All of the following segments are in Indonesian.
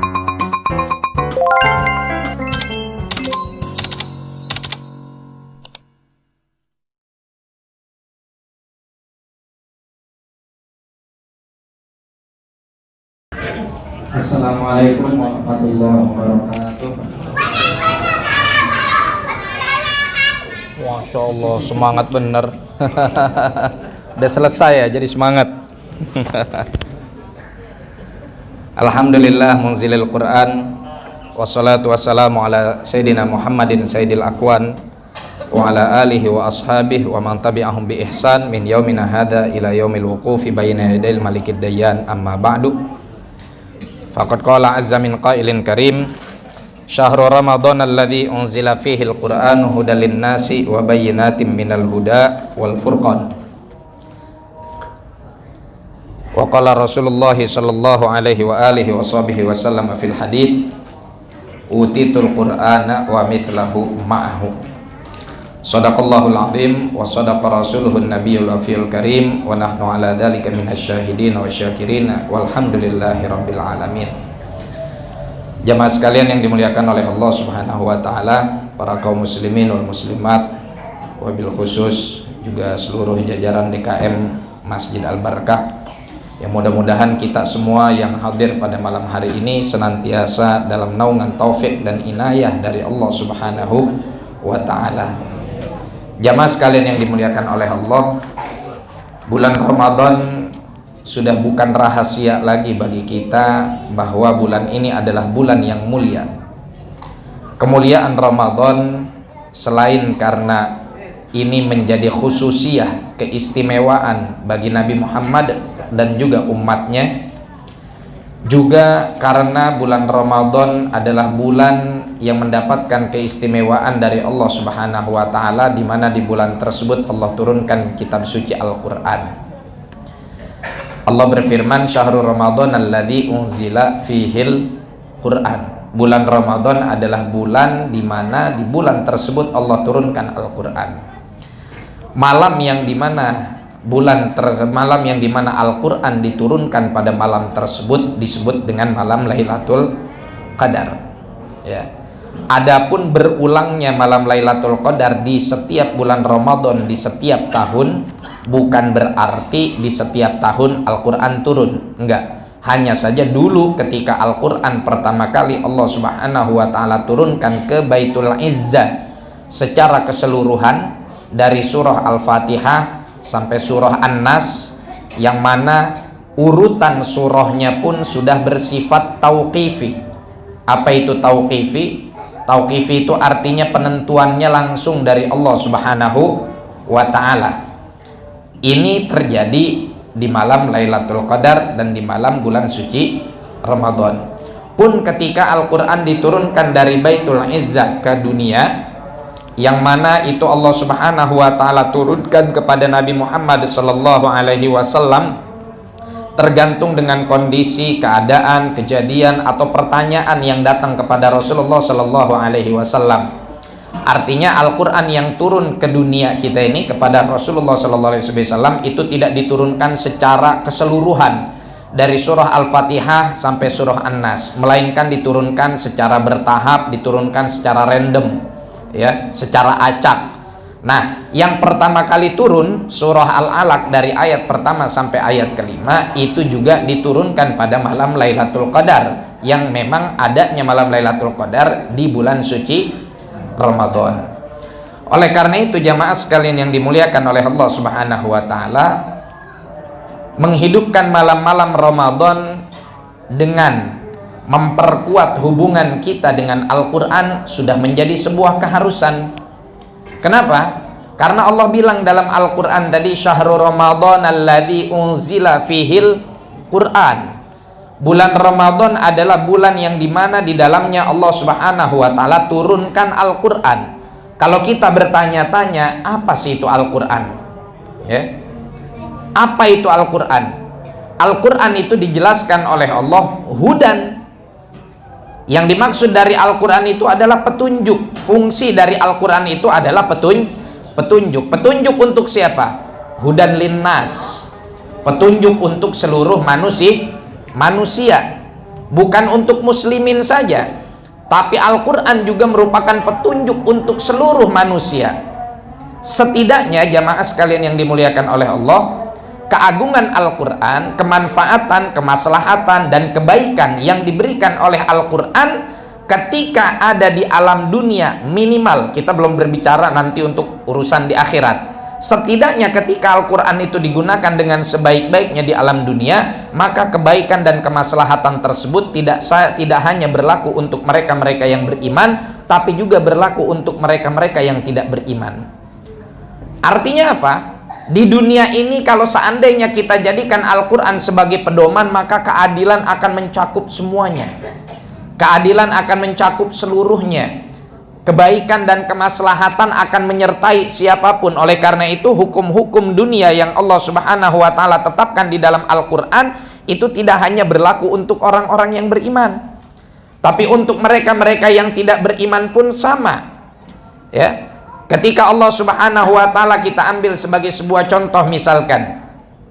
Assalamualaikum warahmatullahi wabarakatuh. Masya Allah, semangat bener. Udah selesai ya, jadi semangat. Alhamdulillah munzilil Quran, wassalatu wassalamu ala Sayyidina Muhammadin Sayyidil Akwan, wa ala alihi wa ashabihi wa man tabi'ahum bi ihsan min yaumina hadha ila yaumil wuqufi bayna yadayil malikid dayyan, amma ba'du. Faqad qala azza min qailin karim, syahrul ramadhan alladzi unzila fihi al-Qur'an hudal lin-nasi wa bayyinatin minal huda wal furqan. Wa qala Rasulullah sallallahu alaihi wa alihi wa sahbihi wa sallam fil hadits, utitul Qur'ana wa mithlahu ma'ahu. Shadaqallahul azim wa sadaqa rasuluhun nabiyul afiyul karim wa nahnu ala dzalika minasyahidin wa syakirin walhamdulillahi rabbil alamin. Jamaah sekalian yang dimuliakan oleh Allah Subhanahu wa taala, para kaum muslimin wal muslimat, wabil khusus juga seluruh jajaran DKM Masjid Al-Barakah, yang mudah-mudahan kita semua yang hadir pada malam hari ini senantiasa dalam naungan taufik dan inayah dari Allah Subhanahu wa taala. Jamaah sekalian yang dimuliakan oleh Allah, bulan Ramadan sudah bukan rahasia lagi bagi kita bahwa bulan ini adalah bulan yang mulia. Kemuliaan Ramadan selain karena ini menjadi khususiyah, keistimewaan bagi Nabi Muhammad dan juga umatnya, juga karena bulan Ramadan adalah bulan yang mendapatkan keistimewaan dari Allah Subhanahu wa taala, di mana di bulan tersebut Allah turunkan kitab suci Al-Qur'an. Allah berfirman, syahrul ramadhan alladzi unzila fihil Qur'an. Bulan Ramadan adalah bulan di mana di bulan tersebut Allah turunkan Al-Qur'an. Malam yang dimana malam yang dimana Al-Quran diturunkan pada malam tersebut disebut dengan malam Lailatul Qadar. Ya. Adapun berulangnya malam Lailatul Qadar di setiap bulan Ramadan di setiap tahun bukan berarti di setiap tahun Al-Quran turun. Enggak. Hanya saja dulu ketika Al-Quran pertama kali Allah Subhanahu wa ta'ala turunkan ke Baitul Izzah secara keseluruhan dari surah Al-Fatihah sampai surah An-Nas, yang mana urutan surahnya pun sudah bersifat tauqifi. Apa itu tauqifi? Tauqifi itu artinya penentuannya langsung dari Allah Subhanahu wa ta'ala. Ini terjadi di malam Lailatul Qadar dan di malam bulan suci Ramadan. Pun ketika Al-Quran diturunkan dari Baitul Izzah ke dunia, yang mana itu Allah Subhanahu wa ta'ala turunkan kepada Nabi Muhammad sallallahu alaihi wasallam tergantung dengan kondisi, keadaan, kejadian atau pertanyaan yang datang kepada Rasulullah sallallahu alaihi wasallam. Artinya Al-Quran yang turun ke dunia kita ini kepada Rasulullah sallallahu alaihi wasallam itu tidak diturunkan secara keseluruhan dari surah Al-Fatihah sampai surah An-Nas, melainkan diturunkan secara bertahap, diturunkan secara random, ya, secara acak. Nah, yang pertama kali turun surah Al-Alaq dari ayat pertama sampai ayat kelima itu juga diturunkan pada malam Lailatul Qadar, yang memang adanya malam Lailatul Qadar di bulan suci Ramadan. Oleh karena itu jamaah sekalian yang dimuliakan oleh Allah Subhanahu wa taala, menghidupkan malam-malam Ramadan dengan memperkuat hubungan kita dengan Al-Quran sudah menjadi sebuah keharusan. Kenapa? Karena Allah bilang dalam Al-Quran tadi, syahrul ramadhan alladzi unzila fihil Quran. Bulan Ramadan adalah bulan yang dimana di dalamnya Allah Subhanahu wa ta'ala turunkan Al-Quran. Kalau kita bertanya-tanya, apa sih itu Al-Quran? Ya. Apa itu Al-Quran? Al-Quran itu dijelaskan oleh Allah hudan. Yang dimaksud dari Al-Quran itu adalah petunjuk. Fungsi dari Al-Quran itu adalah petunjuk. Petunjuk untuk siapa? Hudan linnas. Petunjuk untuk seluruh manusia. bukan untuk muslimin saja, tapi Al-Quran juga merupakan petunjuk untuk seluruh manusia. Setidaknya jamaah sekalian yang dimuliakan oleh Allah, keagungan Al-Quran, kemanfaatan, kemaslahatan, dan kebaikan yang diberikan oleh Al-Quran ketika ada di alam dunia, minimal, kita belum berbicara nanti untuk urusan di akhirat, setidaknya ketika Al-Quran itu digunakan dengan sebaik-baiknya di alam dunia, maka kebaikan dan kemaslahatan tersebut tidak hanya berlaku untuk mereka-mereka yang beriman, tapi juga berlaku untuk mereka-mereka yang tidak beriman. Artinya apa? Di dunia ini kalau seandainya kita jadikan Al-Quran sebagai pedoman, maka keadilan akan mencakup semuanya. Keadilan akan mencakup seluruhnya. Kebaikan dan kemaslahatan akan menyertai siapapun. Oleh karena itu hukum-hukum dunia yang Allah Subhanahu wa ta'ala tetapkan di dalam Al-Quran itu tidak hanya berlaku untuk orang-orang yang beriman, tapi untuk mereka-mereka yang tidak beriman pun sama. Ya, ketika Allah Subhanahu wa ta'ala, kita ambil sebagai sebuah contoh, misalkan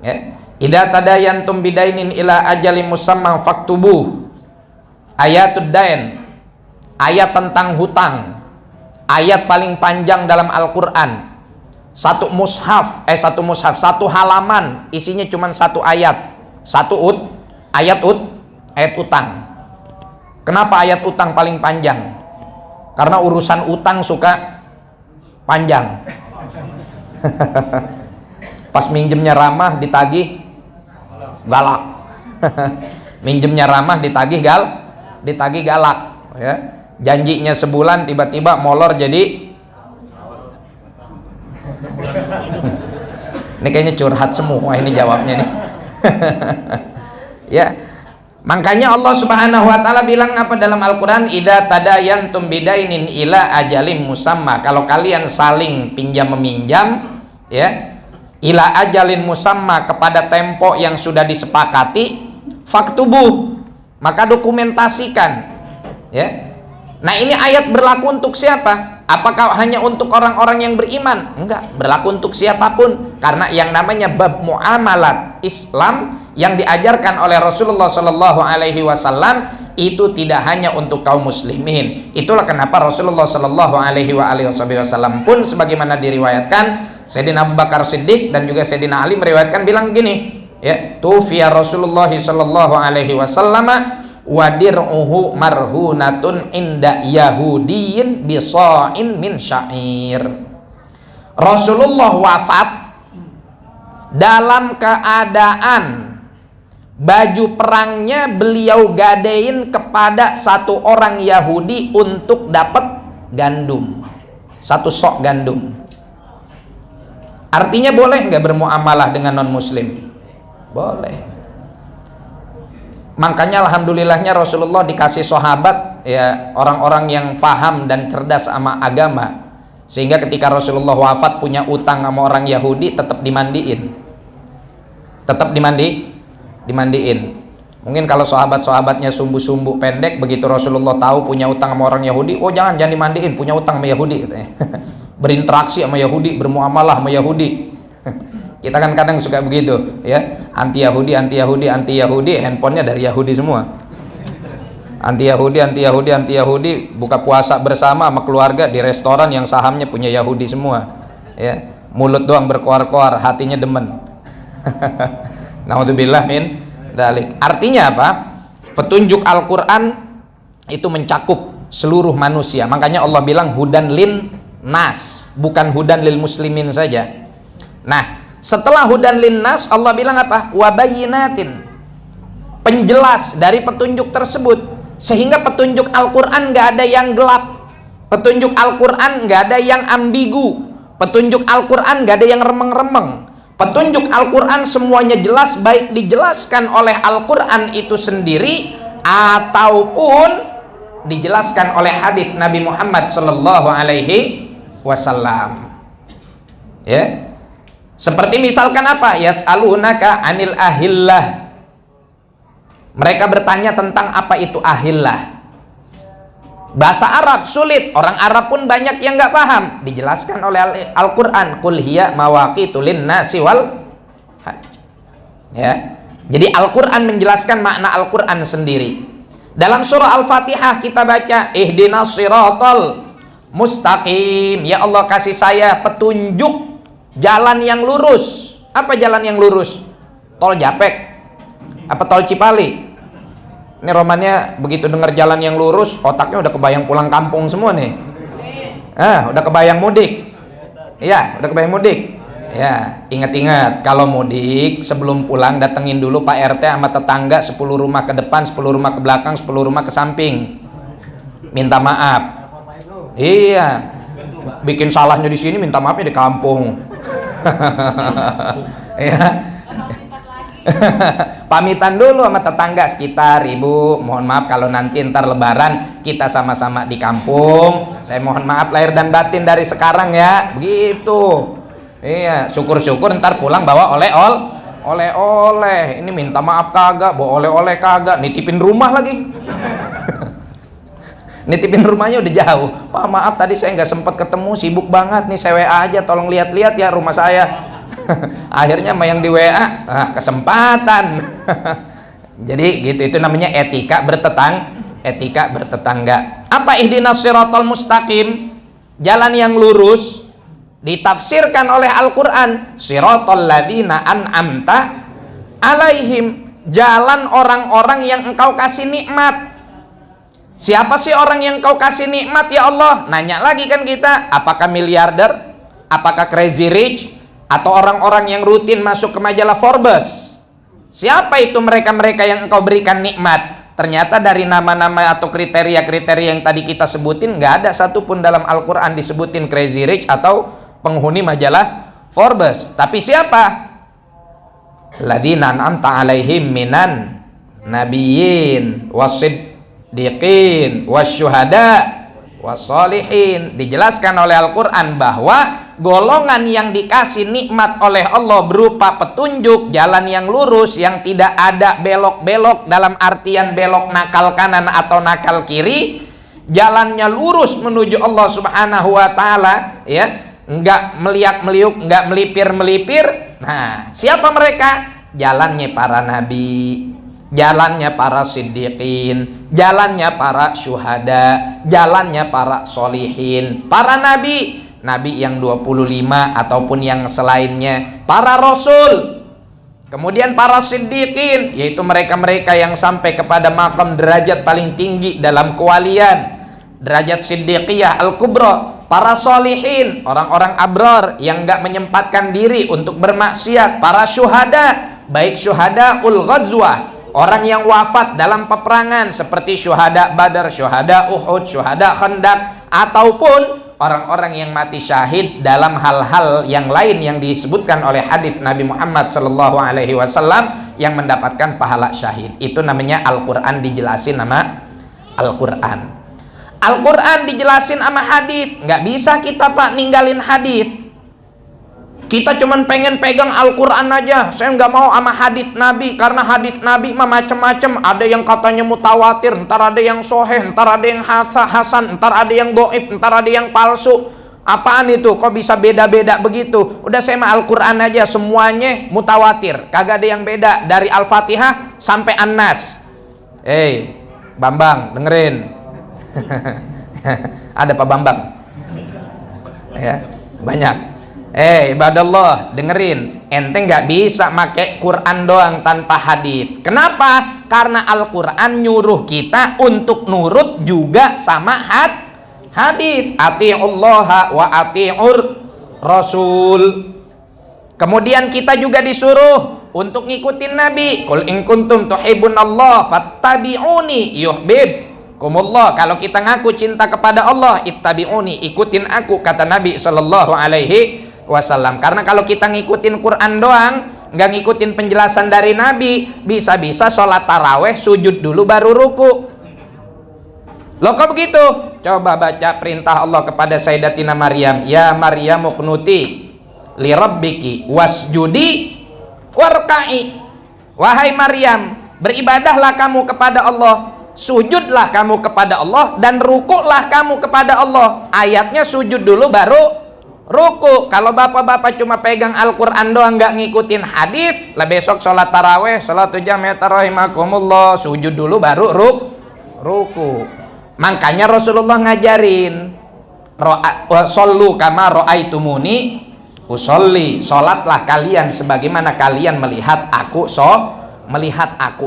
ya, idza tadayantum bidainin ila ajalin musamman faktubuh, ayatud dain, ayat tentang hutang, ayat paling panjang dalam Al-Quran. Satu halaman isinya cuma satu ayat, ayat utang. Kenapa ayat utang paling panjang? Karena urusan utang suka panjang. Pas minjemnya ramah ditagih galak. Minjemnya ramah ditagih galak ya. Janjinya sebulan tiba-tiba molor jadi ini kayaknya curhat semua ini jawabnya nih. Ya, makanya Allah Subhanahu wa ta'ala bilang apa dalam Al-Quran, idza tadayantum bidainin ila ajalim musamma, kalau kalian saling pinjam meminjam ya, ila ajalin musamma, kepada tempo yang sudah disepakati, faktubuh, maka dokumentasikan ya. Nah, ini ayat berlaku untuk siapa? Apakah hanya untuk orang-orang yang beriman? Enggak, berlaku untuk siapapun. Karena yang namanya bab muamalat Islam yang diajarkan oleh Rasulullah Shallallahu Alaihi Wasallam itu tidak hanya untuk kaum muslimin. Itulah kenapa Rasulullah Shallallahu Alaihi Wasallam pun sebagaimana diriwayatkan Sayyidina Abu Bakar Siddiq dan juga Sayyidina Ali meriwayatkan bilang gini, ya, tufiya Rasulullah Shallallahu Alaihi Wasallam wadir'uhu marhunatun inda yahudiyin bisa'in min syair. Rasulullah wafat dalam keadaan baju perangnya beliau gadein kepada satu orang Yahudi untuk dapat gandum, satu sok gandum. Artinya boleh nggak bermuamalah dengan non muslim? Boleh. Makanya alhamdulillahnya Rasulullah dikasih sahabat ya, orang-orang yang faham dan cerdas sama agama, sehingga ketika Rasulullah wafat punya utang sama orang Yahudi tetap dimandiin. Mungkin kalau sahabat-sahabatnya sumbu-sumbu pendek, begitu Rasulullah tahu punya utang sama orang Yahudi, oh jangan dimandiin, punya utang sama Yahudi katanya. Berinteraksi sama Yahudi, bermuamalah sama Yahudi. Kita kan kadang suka begitu ya, anti Yahudi, handphonenya dari Yahudi semua. Anti Yahudi, buka puasa bersama sama keluarga di restoran yang sahamnya punya Yahudi semua ya. Mulut doang berkoar-koar, hatinya demen. Naudzubillah min dzalik. Artinya apa? Petunjuk Al-Quran itu mencakup seluruh manusia. Makanya Allah bilang hudan lin nas, bukan hudan lil muslimin saja. Nah, setelah hudan linnas, Allah bilang apa? Wabayinatin, penjelas dari petunjuk tersebut, sehingga petunjuk Al-Quran nggak ada yang gelap, petunjuk Al-Quran nggak ada yang ambigu, petunjuk Al-Quran nggak ada yang remeng-remeng. Petunjuk Al-Quran semuanya jelas, baik dijelaskan oleh Al-Quran itu sendiri ataupun dijelaskan oleh hadis Nabi Muhammad Sallallahu Alaihi Wasallam. Ya. Seperti misalkan apa? Yas'alunaka anil ahillah. Mereka bertanya tentang apa itu ahillah. Bahasa Arab sulit, orang Arab pun banyak yang nggak paham. Dijelaskan oleh Al-Quran, qul hiya mawaqitu linnasi wal hajj. Ya. Jadi Al-Quran menjelaskan makna Al-Quran sendiri. Dalam surah Al-Fatihah kita baca ihdinas siratal mustaqim. Ya Allah, kasih saya petunjuk jalan yang lurus. Apa jalan yang lurus? Tol Japek apa tol Cipali? Ini romannya begitu dengar jalan yang lurus, otaknya udah kebayang pulang kampung semua nih. Udah kebayang mudik. Iya, udah kebayang mudik. Ya, ingat-ingat kalau mudik sebelum pulang datengin dulu Pak RT sama tetangga 10 rumah ke depan, 10 rumah ke belakang, 10 rumah ke samping. Minta maaf. Iya. Bikin salahnya di sini, minta maafnya di kampung. Ya. Pamitan dulu sama tetangga sekitar, Ibu, mohon maaf kalau nanti ntar lebaran kita sama-sama di kampung. Saya mohon maaf lahir dan batin dari sekarang ya. Begitu. Iya, syukur-syukur ntar pulang bawa oleh-oleh. Ini minta maaf kagak, bawa oleh-oleh kagak, nitipin rumah lagi. Nitipin rumahnya udah jauh. Pak maaf tadi saya nggak sempat ketemu, sibuk banget nih, saya WA aja, tolong lihat-lihat ya rumah saya. Akhirnya sama yang di WA, kesempatan. Jadi gitu, itu namanya etika bertetangga. Apa ihdinas siratal mustaqim? Jalan yang lurus. Ditafsirkan oleh Al-Quran, siratal ladzina an'amta alaihim, jalan orang-orang yang engkau kasih nikmat. Siapa sih orang yang engkau kasih nikmat ya Allah? Nanya lagi kan kita, apakah miliarder, apakah crazy rich, atau orang-orang yang rutin masuk ke majalah Forbes? Siapa itu mereka-mereka yang engkau berikan nikmat? Ternyata dari nama-nama atau kriteria-kriteria yang tadi kita sebutin, nggak ada satupun dalam Al-Quran disebutin crazy rich atau penghuni majalah Forbes. Tapi siapa? Ladzina an'amta alaihim minan nabiyyin wasiddiqin wasyuhada wassolihin. Dijelaskan oleh Al-Quran bahwa golongan yang dikasih nikmat oleh Allah berupa petunjuk jalan yang lurus, yang tidak ada belok-belok dalam artian belok nakal kanan atau nakal kiri, jalannya lurus menuju Allah Subhanahu wa Ta'ala, ya, enggak meliak-meliuk, enggak melipir-melipir. Nah, siapa mereka? Jalannya para nabi, jalannya para siddiqin, jalannya para syuhada, jalannya para solihin, para nabi, nabi yang 25 ataupun yang selainnya, para rasul, kemudian para siddiqin, yaitu mereka-mereka yang sampai kepada makam derajat paling tinggi dalam kewalian, derajat siddiqiyah al-kubra, para solihin, orang-orang abrar yang enggak menyempatkan diri untuk bermaksiat, para syuhada, baik syuhada ul ghazwah, orang yang wafat dalam peperangan seperti syuhada Badar, syuhada Uhud, syuhada Khandaq, ataupun orang-orang yang mati syahid dalam hal-hal yang lain yang disebutkan oleh hadis Nabi Muhammad SAW yang mendapatkan pahala syahid. Itu namanya Al-Quran dijelasin nama Al-Quran. Al-Quran dijelasin sama hadis. Nggak bisa kita Pak ninggalin hadis. Kita cuman pengen pegang Al-Quran aja. Saya nggak mau sama hadis Nabi, karena hadis Nabi mah macem-macem. Ada yang katanya mutawatir, ntar ada yang soheh, ntar ada yang hasan, ntar ada yang goif, ntar ada yang palsu. Apaan itu? Kok bisa beda-beda begitu? Udah saya mah Al-Quran aja, semuanya mutawatir, kagak ada yang beda dari Al-Fatihah sampai An-Nas. Bambang, dengerin. Ada Pak Bambang ya, banyak. Ibadallah, dengerin, ente nggak bisa make Quran doang tanpa hadis. Kenapa? Karena Al-Quran nyuruh kita untuk nurut juga sama hadis. Ati'ullaha wa ati'ur rasul. Kemudian kita juga disuruh untuk ngikutin Nabi. Qul in kuntum tuhibbunallah fattabi'uni yuhibbukumullah. Kalau kita ngaku cinta kepada Allah, ittabi'uni, ikutin aku, kata Nabi sallallahu alaihi wasallam. Karena kalau kita ngikutin Quran doang, nggak ngikutin penjelasan dari Nabi, bisa-bisa sholat taraweh sujud dulu baru ruku. Loh kok begitu? Coba baca perintah Allah kepada Sayyidatina Maryam, ya Maryam uqnuti li rabbiki wasjudi warka'i. Wahai Maryam, beribadahlah kamu kepada Allah, sujudlah kamu kepada Allah, dan rukuklah kamu kepada Allah. Ayatnya sujud dulu baru ruku. Kalau bapak-bapak cuma pegang Al-Quran doang nggak ngikutin hadis, lah besok sholat taraweh, sholat jamaah rahimakumullah, sujud dulu baru ruku. Makanya Rasulullah ngajarin shollu kama ra'aitumuni usolli, sholatlah kalian sebagaimana kalian melihat aku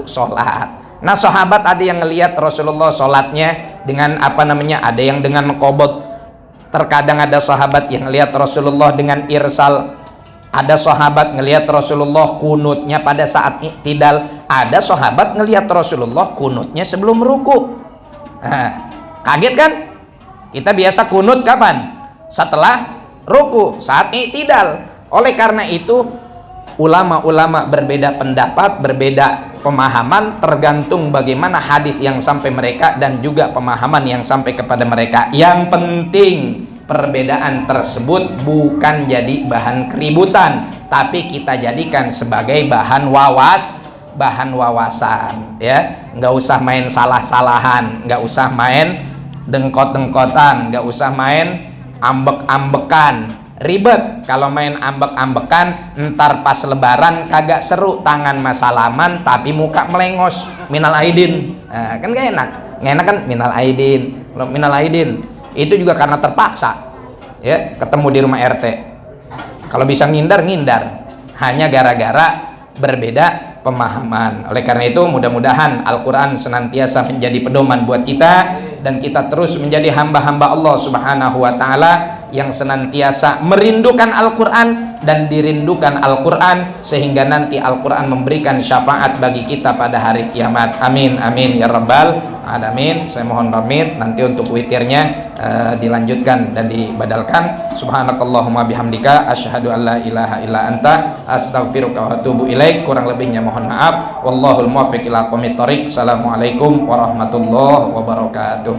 sholat. Nah sahabat ada yang ngelihat Rasulullah sholatnya dengan ada yang dengan mengkobot. Terkadang ada sahabat yang ngelihat Rasulullah dengan irsal. Ada sahabat ngelihat Rasulullah kunutnya pada saat i'tidal. Ada sahabat ngelihat Rasulullah kunutnya sebelum ruku. Nah, kaget kan? Kita biasa kunut kapan? Setelah ruku, saat i'tidal. Oleh karena itu ulama-ulama berbeda pendapat, berbeda pemahaman, tergantung bagaimana hadis yang sampai mereka dan juga pemahaman yang sampai kepada mereka. Yang penting perbedaan tersebut bukan jadi bahan keributan, tapi kita jadikan sebagai bahan wawasan, ya. Nggak usah main salah-salahan, nggak usah main dengkot-dengkotan, nggak usah main ambek-ambekan. Ribet kalau main ambek-ambekan, ntar pas lebaran kagak seru, tangan masalaman tapi muka melengos, minal aidin. Nah, kan gak enak kan, minal aidin itu juga karena terpaksa, ya, ketemu di rumah RT. Kalau bisa ngindar, hanya gara-gara berbeda pemahaman. Oleh karena itu mudah-mudahan Al-Quran senantiasa menjadi pedoman buat kita, dan kita terus menjadi hamba-hamba Allah Subhanahu wa Ta'ala yang senantiasa merindukan Al-Quran dan dirindukan Al-Quran, sehingga nanti Al-Quran memberikan syafaat bagi kita pada hari kiamat. Amin amin ya rabbal alamin. Saya mohon pamit, nanti untuk witirnya dilanjutkan dan dibadalkan. Subhanakallahumma bihamdika asyhadu an la ilaha illa anta astaghfiruka wa atubu ilaik. Kurang lebihnya mohon maaf. Wallahul muwaffiq ila aqwamit thoriq. Assalamualaikum warahmatullahi wabarakatuh.